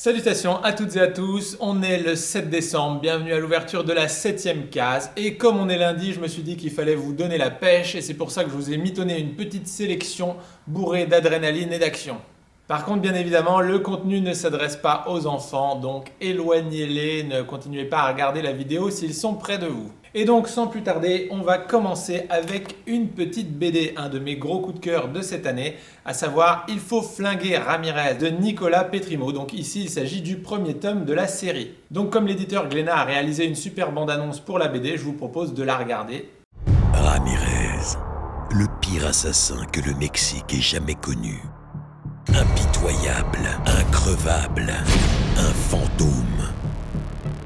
Salutations à toutes et à tous, on est le 7 décembre, bienvenue à l'ouverture de la 7ème case. Et comme on est lundi, je me suis dit qu'il fallait vous donner la pêche et c'est pour ça que je vous ai mitonné une petite sélection bourrée d'adrénaline et d'action. Par contre, bien évidemment, le contenu ne s'adresse pas aux enfants, donc éloignez-les, ne continuez pas à regarder la vidéo s'ils sont près de vous. Et donc, sans plus tarder, on va commencer avec une petite BD, un de mes gros coups de cœur de cette année, à savoir Il faut flinguer Ramirez de Nicolas Pétrimo. Donc ici, il s'agit du premier tome de la série. Donc comme l'éditeur Glénat a réalisé une super bande-annonce pour la BD, je vous propose de la regarder. Ramirez, le pire assassin que le Mexique ait jamais connu. Impitoyable, increvable, un fantôme.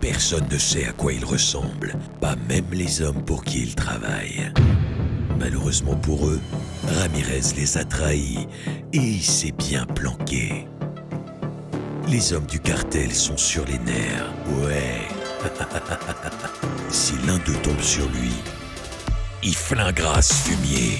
Personne ne sait à quoi il ressemble, pas même les hommes pour qui il travaille. Malheureusement pour eux, Ramirez les a trahis et il s'est bien planqué. Les hommes du cartel sont sur les nerfs, ouais. Si l'un d'eux tombe sur lui, il flinguera ce fumier.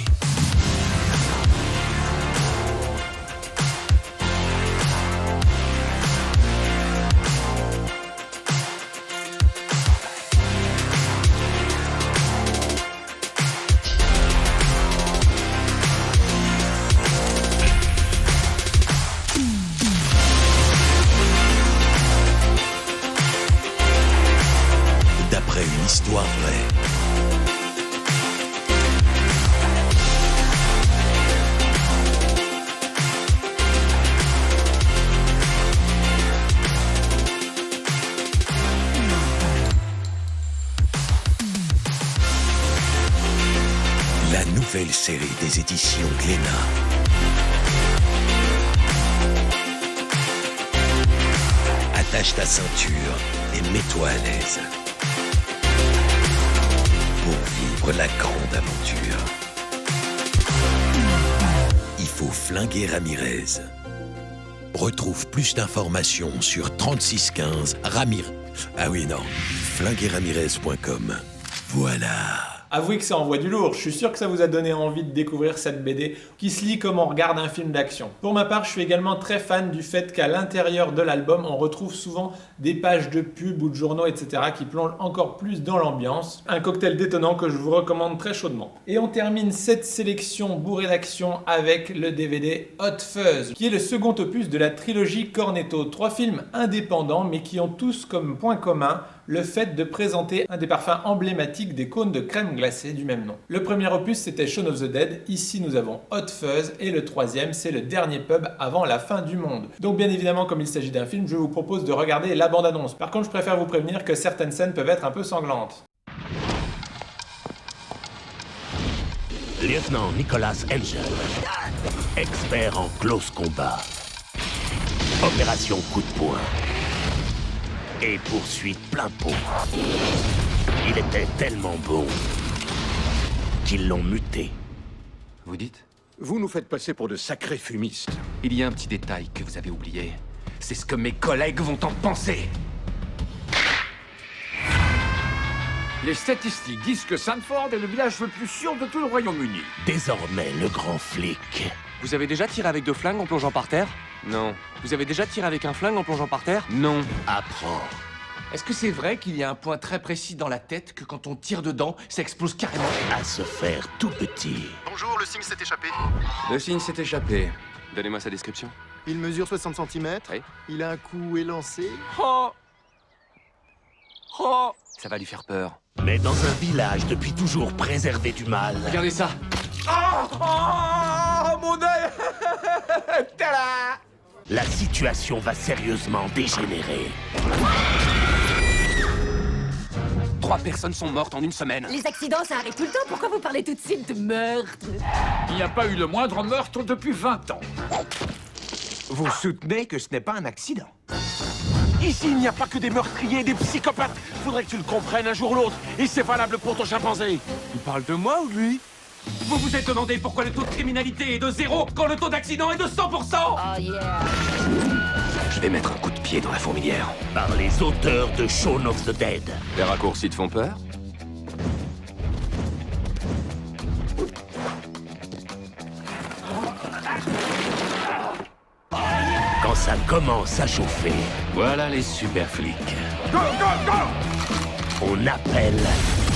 D'après une histoire vraie. La nouvelle série des éditions Glénat. Attache ta ceinture et mets-toi à l'aise. Pour vivre la grande aventure. Il faut flinguer Ramirez. Retrouve plus d'informations sur 3615 Ah oui, non, flinguerramirez.com. Voilà. Avouez que ça envoie du lourd, je suis sûr que ça vous a donné envie de découvrir cette BD qui se lit comme on regarde un film d'action. Pour ma part, je suis également très fan du fait qu'à l'intérieur de l'album, on retrouve souvent des pages de pubs ou de journaux, etc. qui plongent encore plus dans l'ambiance. Un cocktail détonnant que je vous recommande très chaudement. Et on termine cette sélection bourrée d'action avec le DVD Hot Fuzz, qui est le second opus de la trilogie Cornetto. 3 films indépendants mais qui ont tous comme point commun le fait de présenter un des parfums emblématiques des cônes de crème glacée du même nom. Le premier opus c'était Shaun of the Dead, ici nous avons Hot Fuzz et le troisième c'est le dernier pub avant la fin du monde. Donc bien évidemment comme il s'agit d'un film, je vous propose de regarder la bande-annonce. Par contre je préfère vous prévenir que certaines scènes peuvent être un peu sanglantes. Lieutenant Nicolas Angel, expert en close combat. Opération coup de poing. Et poursuite plein pot. Il était tellement bon qu'ils l'ont muté. Vous dites? Vous nous faites passer pour de sacrés fumistes. Il y a un petit détail que vous avez oublié. C'est ce que mes collègues vont en penser. Les statistiques disent que Sanford est le village le plus sûr de tout le Royaume-Uni. Désormais, le grand flic. Vous avez déjà tiré avec 2 flingues en plongeant par terre? Non. Vous avez déjà tiré avec un flingue en plongeant par terre? Non. Apprend. Est-ce que c'est vrai qu'il y a un point très précis dans la tête que quand on tire dedans, ça explose carrément? À se faire tout petit. Bonjour, le signe s'est échappé. Le signe s'est échappé. Donnez-moi sa description. Il mesure 60 cm. Oui. Il a un cou élancé. Oh! Oh! Ça va lui faire peur. Mais dans un village depuis toujours préservé du mal. Regardez ça. Oh mon œil! Tada! La situation va sérieusement dégénérer. 3 personnes sont mortes en une semaine. Les accidents, ça arrive tout le temps. Pourquoi vous parlez tout de suite de meurtre? Il n'y a pas eu le moindre meurtre depuis 20 ans. Vous soutenez que ce n'est pas un accident? Ici, il n'y a pas que des meurtriers et des psychopathes. Faudrait que tu le comprennes un jour ou l'autre. Et c'est valable pour ton chimpanzé. Il parle de moi ou de lui? Vous vous êtes demandé pourquoi le taux de criminalité est de 0 quand le taux d'accident est de 100%? Oh yeah. Je vais mettre un coup de pied dans la fourmilière. Par les auteurs de Shaun of the Dead. Les raccourcis te font peur? Quand Quand ça commence à chauffer, voilà les super flics. Go, go, go! On appelle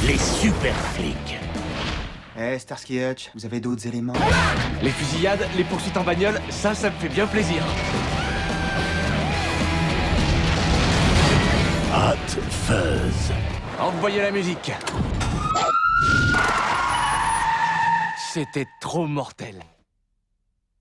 les super flics. Eh, Starsky Hutch, vous avez d'autres éléments? Les fusillades, les poursuites en bagnole, ça me fait bien plaisir. Hot Fuzz. Envoyez la musique. C'était trop mortel.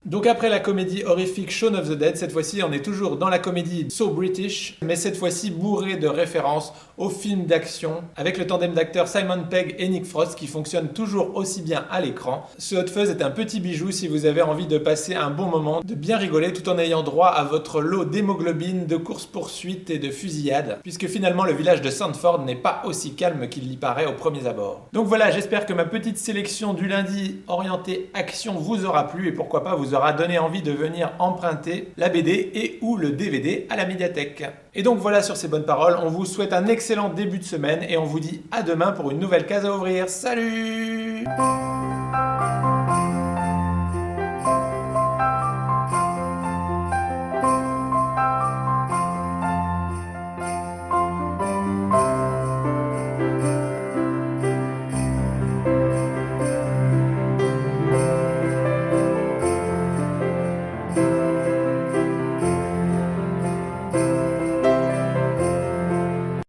Donc après la comédie horrifique Shaun of the Dead, cette fois-ci on est toujours dans la comédie So British, mais cette fois-ci bourrée de références aux films d'action, avec le tandem d'acteurs Simon Pegg et Nick Frost qui fonctionne toujours aussi bien à l'écran. Ce Hot Fuzz est un petit bijou si vous avez envie de passer un bon moment, de bien rigoler tout en ayant droit à votre lot d'hémoglobine, de courses-poursuites et de fusillades, puisque finalement le village de Sandford n'est pas aussi calme qu'il y paraît au premier abord. Donc voilà, j'espère que ma petite sélection du lundi orientée action vous aura plu et pourquoi pas vous aura donné envie de venir emprunter la BD et ou le DVD à la médiathèque. Et donc voilà, sur ces bonnes paroles, on vous souhaite un excellent début de semaine et on vous dit à demain pour une nouvelle case à ouvrir. Salut!